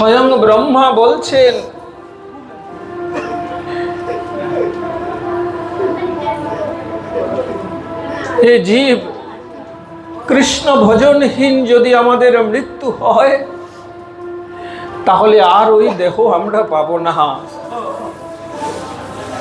স্বয়ং ব্রহ্মা বলছেন, হে জীব, কৃষ্ণ ভজনহীন যদি আমাদের মৃত্যু হয় তাহলে আর ওই দেহ আমরা পাবো না,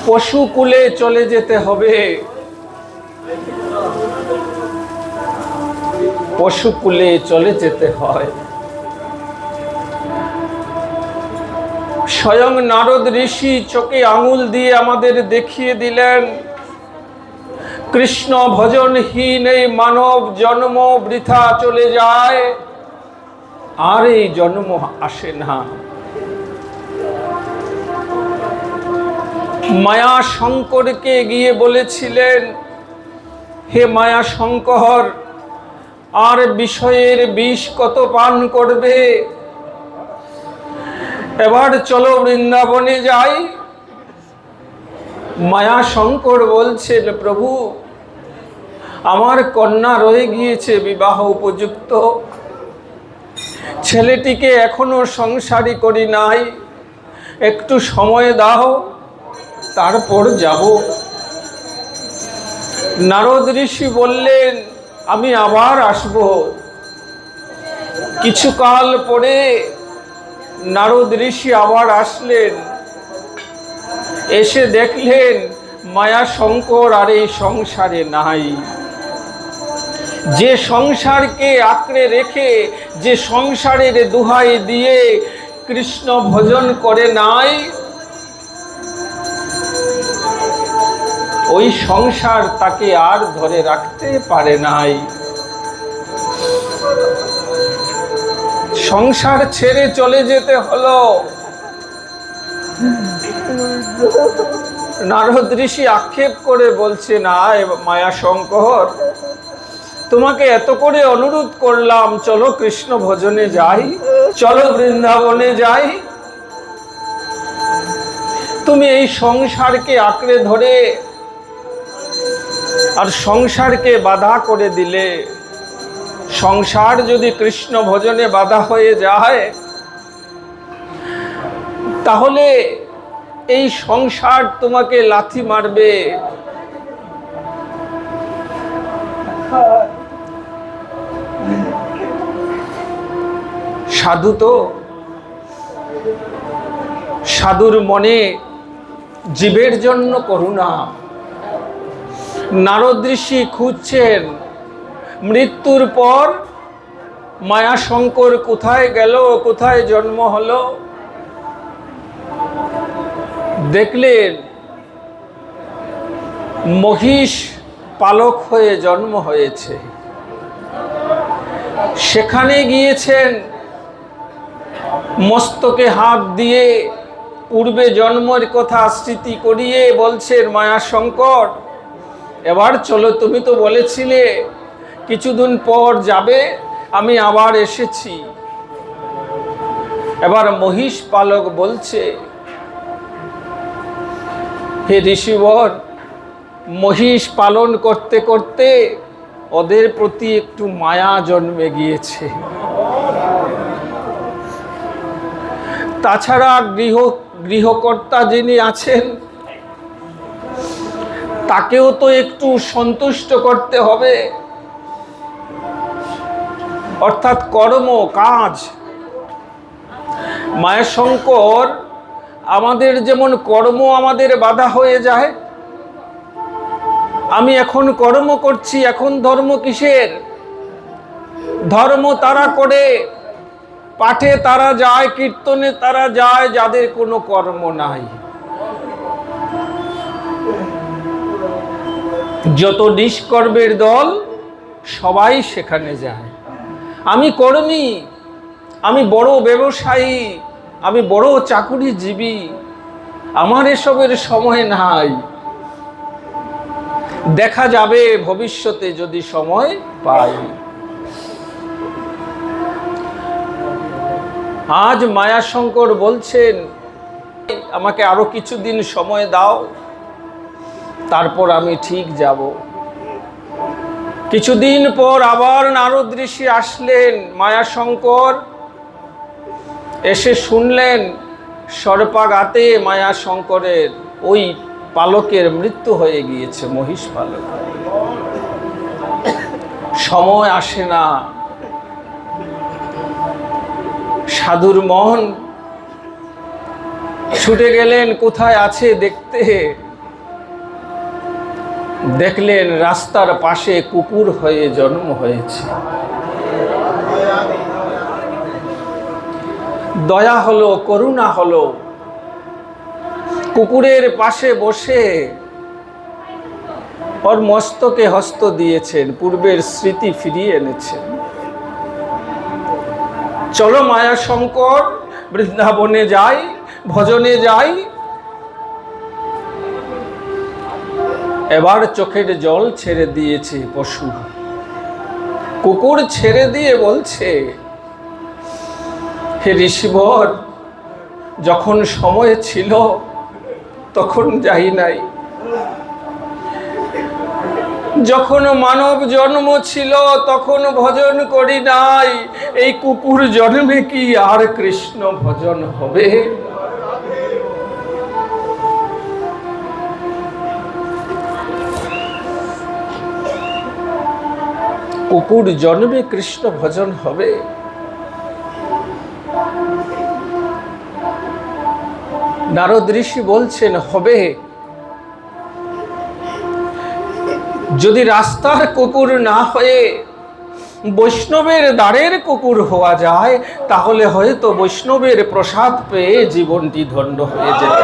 পশুকুলে চলে যেতে হবে। পশুকুলে চলে যেতে হয়। স্বয়ং নারদ ঋষি চোখে আঙুল দিয়ে আমাদের দেখিয়ে দিলেন, কৃষ্ণ ভজনহীন এই মানব জন্ম বৃথা চলে যায়, আর এই জন্ম আসে না। মায়া শঙ্করকে গিয়ে বলেছিলেন, হে মায়া শঙ্কর, আর বিষয়ের বিষ কত পান করবে, এবার চলো বৃন্দাবনে যাই। মায়া শঙ্কর বলছেন, প্রভু, আমার কন্যা রয়ে গিয়েছে বিবাহ উপযুক্ত, ছেলেটিকে এখনো সংসারী করি নাই, একটু সময় দাও, তারপর যাব। নারদ ঋষি বললেন, আমি আবার আসব। কিছুকাল পরে নারদ ঋষি আবার আসলেন, এসে দেখলেন মায়া শঙ্কর আর এই সংসারে নাই। যে সংসারকে আঁকড়ে রেখে, যে সংসারের দুহাই দিয়ে কৃষ্ণ ভজন করে নাই, ওই সংসার তাকে আর ধরে রাখতে পারে নাই। সংসার ছেড়ে চলে যেতে হলো। নারদ ঋষি আক্ষেপ করে বলছে, না মায়া শঙ্কর, তোমাকে এত করে অনুরোধ করলাম, চলো কৃষ্ণ ভজনে যাই, চলো বৃন্দাবনে যাই, তুমি এই সংসারকে আঁকড়ে ধরে আর সংসারকে বাধা করে দিলে। সংসার যদি কৃষ্ণ ভজনে বাধা হয়ে যায়, তাহলে এই সংসার তোমাকে লাথি মারবে। সাধু তো, সাধুর মনে জীবের জন্য করুণা। নারদ ঋষি খুঁজছেন মৃত্যুর পর মায়া শঙ্কর কোথায় গেল, কোথায় জন্ম হলো। দেখলেন মহিষ পালক হয়ে জন্ম হয়েছে। সেখানে গিয়েছেন, মস্তকে হাত দিয়ে পূর্বে জন্মের কথা স্মৃতি করিয়ে বলছেন, মায়া শঙ্কর, এবার চলো, তুমি তো বলেছিলে কিছুদিন পর যাবে, আমি আবার এসেছি। এবার মহিষ পালক বলছে, হে ঋষিবর, মহিষ পালন করতে করতে ওদের প্রতি একটু মায়া জন্মে গিয়েছে। তাছাড়া গৃহকর্তা যিনি আছেন, তাকেও তো একটু সন্তুষ্ট করতে হবে, অর্থাৎ কর্ম কাজ। মায়া শঙ্কর, আমাদের যেমন কর্ম আমাদের বাধা হয়ে যায়, আমি এখন কর্ম করছি, এখন ধর্ম কিসের? ধর্ম তারা করে, পাঠে তারা যায়, কীর্তনে তারা যায়, যাদের কোনো কর্ম নাই। যত নিষ্কর্মের দল সবাই সেখানে যায়। আমি কর্মী, আমি বড় ব্যবসায়ী, আমি বড় চাকুরিজীবী, আমার এসবের সময় নাই। দেখা যাবে ভবিষ্যতে যদি সময় পাই। আজ মায়া শঙ্কর বলছেন, আমাকে আরো কিছুদিন সময় দাও, তারপর আমি ঠিক যাব। কিছুদিন পর আবার নারদ ঋষি আসলেন, মায়া শঙ্কর, এসে শুনলেন সর্পাঘাতে মায়াশঙ্করের ওই পালকের মৃত্যু হয়ে গিয়েছে, মহিষ পালক। সময় আসে না, সাধুর মন ছুটে গেলেন কোথায় আছে দেখতে। দেখলেন রাস্তার পাশে কুকুর হয়ে জন্ম হয়েছে। দয়া হলো, করুণা হলো, কুকুরের পাশে বসে ওর মস্তকে হস্ত দিয়েছেন, পূর্বের স্মৃতি ফিরিয়ে এনেছেন। চলো মায়াশঙ্কর, বৃন্দাবনে যাই, ভজনে যাই। এবার চোখের জল ছেড়ে দিয়েছে পশু। কুকুর ছেড়ে দিয়ে বলছে, হে ঋষিবর, যখন সময় ছিল তখন যাই নাই, যখন মানব জন্ম ছিল তখন ভজন করি নাই, এই কুকুর জন্মে কি আর কৃষ্ণ ভজন হবে? কুকুর জন্মে কৃষ্ণ ভজন হবে? নারদ ঋষি বলছেন হবে। যদি রাস্তার কুকুর না হয়ে বৈষ্ণবের দ্বারের কুকুর হওয়া যায়, তাহলে হয়তো বৈষ্ণবের প্রসাদ পেয়ে জীবনটি ধন্য হয়ে যেত।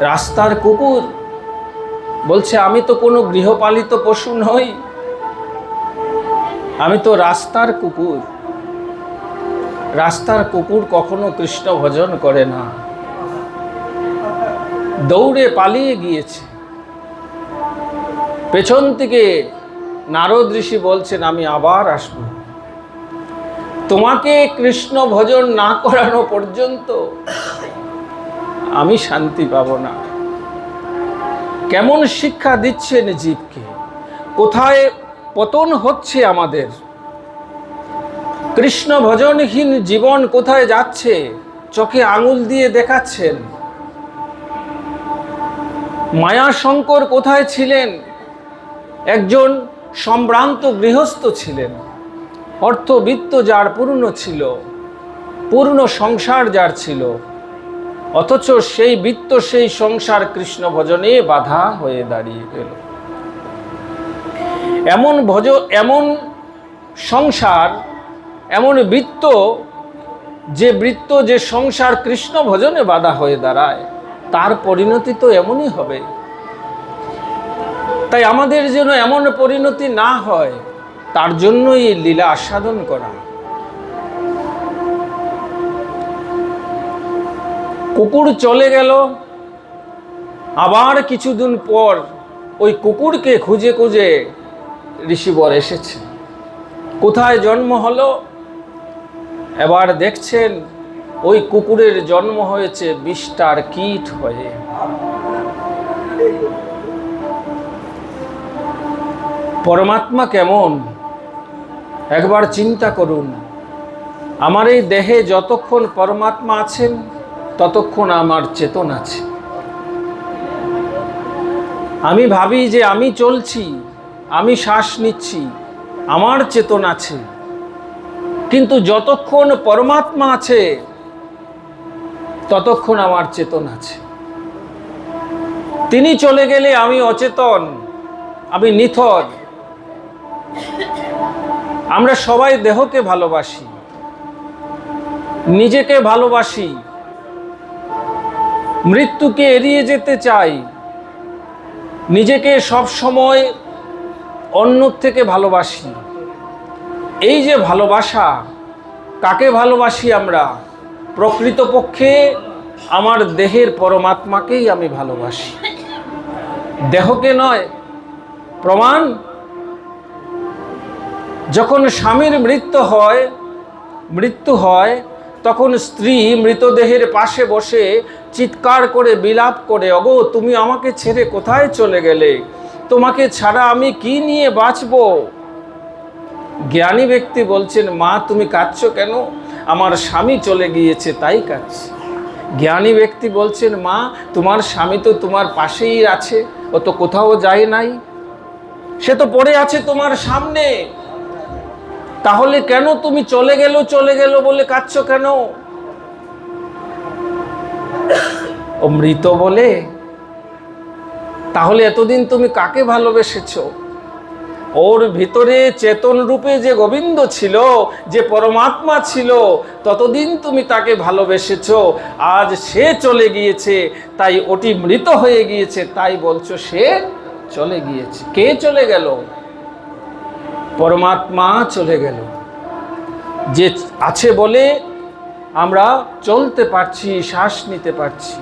রাস্তার কুকুর বলছে, আমি তো কোনো গৃহপালিত পশু নই, আমি তো রাস্তার কুকুর। রাস্তার কুকুর কখনো কৃষ্ণ ভজন করে না, দৌড়ে পালিয়ে গিয়েছে। পেছন থেকে নারদ ঋষি বলছেন, আমি আবার আসব, তোমাকে কৃষ্ণ ভজন না করানো পর্যন্ত আমি শান্তি পাব না। কেমন শিক্ষা দিচ্ছেন জীবকে, কোথায় পতন হচ্ছে আমাদের। কৃষ্ণ ভজনহীন জীবন কোথায় যাচ্ছে চোখে আঙুল দিয়ে দেখাচ্ছেন। মায়াশঙ্কর কোথায় ছিলেন? একজন সম্ভ্রান্ত গৃহস্থ ছিলেন, অর্থবিত্ত যার পূর্ণ ছিল, পূর্ণ সংসার যার ছিল, অথচ সেই বিত্ত সেই সংসার কৃষ্ণ ভজনে বাধা হয়ে দাঁড়িয়ে গেল। এমন সংসার, এমন বৃত্ত, যে বৃত্ত যে সংসার কৃষ্ণ ভজনে বাধা হয়ে দাঁড়ায়, তার পরিণতি তো এমনই হবে। তাই আমাদের যেন এমন পরিণতি না হয়, তার জন্যই এই লীলা আস্বাদন করা। কুকুর চলে গেল, আবার কিছুদিন পর ওই কুকুরকে খুঁজে খুঁজে ঋষিবর এসেছে। কোথায় জন্ম হলো? এবার দেখছেন ওই কুকুরের জন্ম হয়েছে বিষ্ঠার কীট হয়ে। পরমাত্মা কেমন একবার চিন্তা করুন। আমার এই দেহে যতক্ষণ পরমাত্মা আছেন, ততক্ষণ আমার চেতন আছে। আমি ভাবি যে আমি চলছি, আমি শ্বাস নিচ্ছি, আমার চেতন আছে, কিন্তু যতক্ষণ পরমাত্মা আছে ততক্ষণ আমার চেতন আছে। তিনি চলে গেলে আমি অচেতন, আমি নিথর। আমরা সবাই দেহকে ভালোবাসি, নিজেকে ভালোবাসি, মৃত্যুকে এড়িয়ে যেতে চাই, নিজেকে সব সময় অন্য থেকে ভালোবাসি। এই যে ভালোবাসা, কাকে ভালোবাসি আমরা? প্রকৃতপক্ষে আমার দেহের পরমাত্মাকেই আমি ভালোবাসি, দেহকে নয়। প্রমাণ, যখন স্বামীর মৃত্যু হয় তখন স্ত্রী মৃতদেহের পাশে বসে চিৎকার করে বিলাপ করে, ওগো তুমি আমাকে ছেড়ে কোথায় চলে গেলে? তোমাকে ছাড়া আমি কি নিয়ে বাঁচবো? জ্ঞানী ব্যক্তি বলছেন, মা তুমি কাঁদছো কেন? আমার স্বামী চলে গিয়েছে তাই কাঁদছি। জ্ঞানী ব্যক্তি বলছেন, মা তোমার স্বামী তো তোমার পাশেই আছে, ও তো কোথাও যায় নাই, সে তো পড়ে আছে তোমার সামনে, তাহলে কেন তুমি চলে গেল বলে কাঁদছো কেন? ও মৃত বলে? তাহলে এতদিন তুমি কাকে ভালোবেসেছো? ওর ভিতরে চেতন রূপে যে গোবিন্দ ছিল, যে পরমাত্মা ছিল, ততদিন তুমি তাকে ভালোবেসেছো। আজ সে চলে গিয়েছে, তাই ওটি মৃত হয়ে গিয়েছে, তাই বলছো সে চলে গিয়েছে। কে চলে গেল? পরমাত্মা চলে গেল, যে আছে বলে আমরা চলতে পারছি, শ্বাস নিতে পারছি।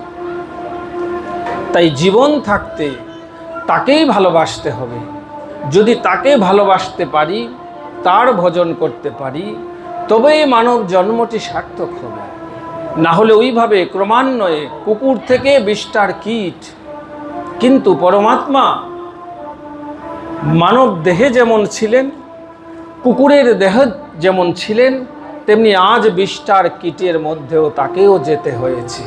তাই জীবন থাকতে তাকেই ভালোবাসতে হবে। যদি তাকে ভালোবাসতে পারি, তার ভজন করতে পারি, তবেই মানব জন্মটি সার্থক হবে। না হলে ওইভাবে ক্রমান্বয়ে কুকুর থেকে বিষ্ঠার কীট। কিন্তু পরমাত্মা মানব দেহে যেমন ছিলেন, কুকুরের দেহ যেমন ছিলেন, তেমনি আজ বিষ্ঠার কীটের মধ্যেও তাকেও যেতে হয়েছে।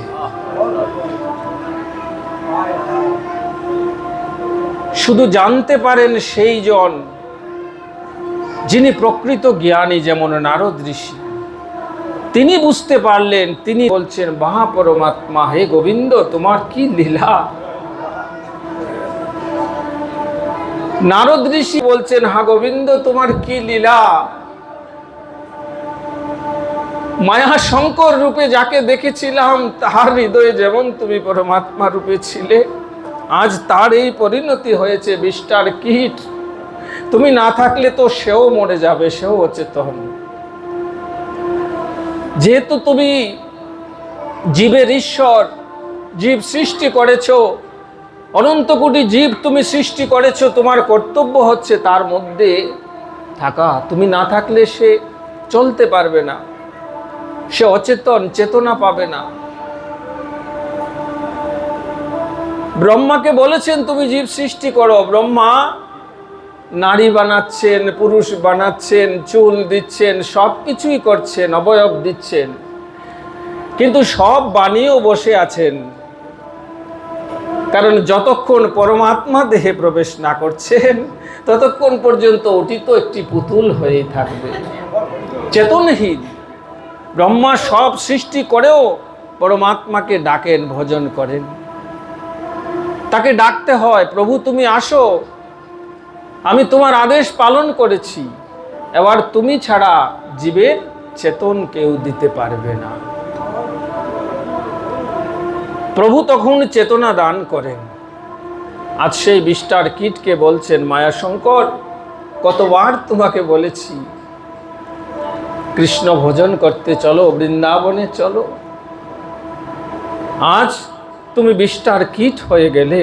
শুধু জানতে পারেন সেই জন যিনি প্রকৃত জ্ঞানী, যেমন নারদ ঋষি। তিনি বুঝতে পারলেন, তিনি বলছেন, মহা পরমাত্মা হে গোবিন্দ তোমার কি লীলা। নারদ ঋষি বলছেন, হা গোবিন্দ তোমার কি লীলা। মায়া শঙ্কর রূপে যাকে দেখেছিলাম, তাহার হৃদয়ে যেমন তুমি পরমাত্মা রূপে ছিলে, আজ তার এই পরিণতি হয়েছে বিষ্ঠার কীট। তুমি না থাকলে তো সেও মরে যাবে, সেও অচেতন। যেহেতু তুমি জীবের ঈশ্বর, জীব সৃষ্টি করেছো, অনন্ত কোটি জীব তুমি সৃষ্টি করেছো, তোমার কর্তব্য হচ্ছে তার মধ্যে থাকা। তুমি না থাকলে সে চলতে পারবে না, সে অচেতন, চেতনা পাবে না। ব্রহ্মাকে বলেছেন তুমি জীব সৃষ্টি করো। ব্রহ্মা নারী বানাচ্ছেন, পুরুষ বানাচ্ছেন, চুল দিচ্ছেন, সব কিছুই করছেন, অবয়ব দিচ্ছেন, কিন্তু সব বানিয়েও বসে আছেন। কারণ যতক্ষণ পরমাত্মা দেহে প্রবেশ না করছেন, ততক্ষণ পর্যন্ত ওটি তো একটি পুতুল হয়েই থাকবে, চেতনহীন। ব্রহ্মা সব সৃষ্টি করেও পরমাত্মাকে ডাকেন, ভজন করেন। তাকে ডাকতে হয়, প্রভু তুমি আসো, আমি তোমার আদেশ পালন করেছি, এবার তুমি ছাড়া জীবের চেতন কেউ দিতে পারবে না। প্রভু তখন চেতনা দান করেন। আজ সেই বিষ্ঠার কীটকে বলছেন, মায়া শঙ্কর কতবার তোমাকে বলেছি কৃষ্ণ ভজন করতে চলো, বৃন্দাবনে চলো। আজ তুমি বিষ্ঠার কীট হয়ে গেলে।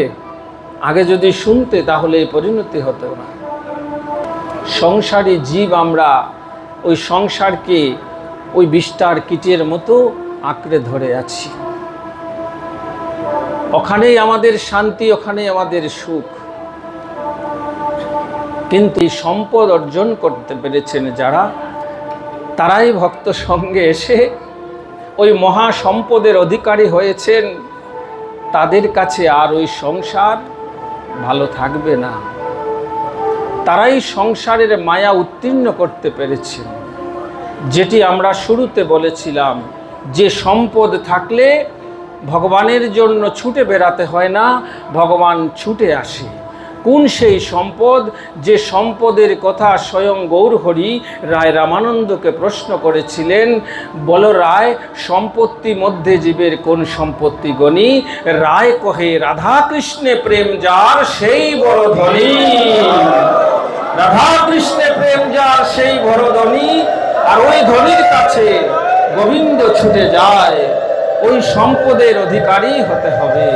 আগে যদি শুনতে, তাহলে এই পরিণতি হতো না। সংসারী জীব আমরা, ওই সংসারকে ওই বিষ্ঠার কীটের মতো আঁকড়ে ধরে আছি। ওখানেই আমাদের শান্তি, ওখানেই আমাদের সুখ। কিন্তু এই সম্পদ অর্জন করতে পেরেছেন যারা, তারাই ভক্ত সঙ্গে এসে ওই মহা সম্পদের অধিকারী হয়েছেন। তাদের কাছে আর ওই সংসার ভালো থাকবে না। তারাই সংসারের মায়া উত্তীর্ণ করতে পেরেছেন। যেটি আমরা শুরুতে বলেছিলাম, যে সম্পদ থাকলে ভগবানের জন্য ছুটে বেড়াতে হয় না, ভগবান ছুটে আসে। কোন সেই সম্পদ? যে সম্পদের কথা স্বয়ং গৌরহরি রায় রামানন্দকে প্রশ্ন করেছিলেন, বলো রায়, সম্পত্তি মধ্যে জীবের কোন সম্পত্তি গণি? রায় কহে, রাধা কৃষ্ণে প্রেম যার সেই বড় ধনী। রাধা কৃষ্ণে প্রেম যার সেই বড় ধনী। আর ওই ধনীর কাছে গোবিন্দ ছুটে যায়। ওই সম্পদের অধিকারী হতে হবে।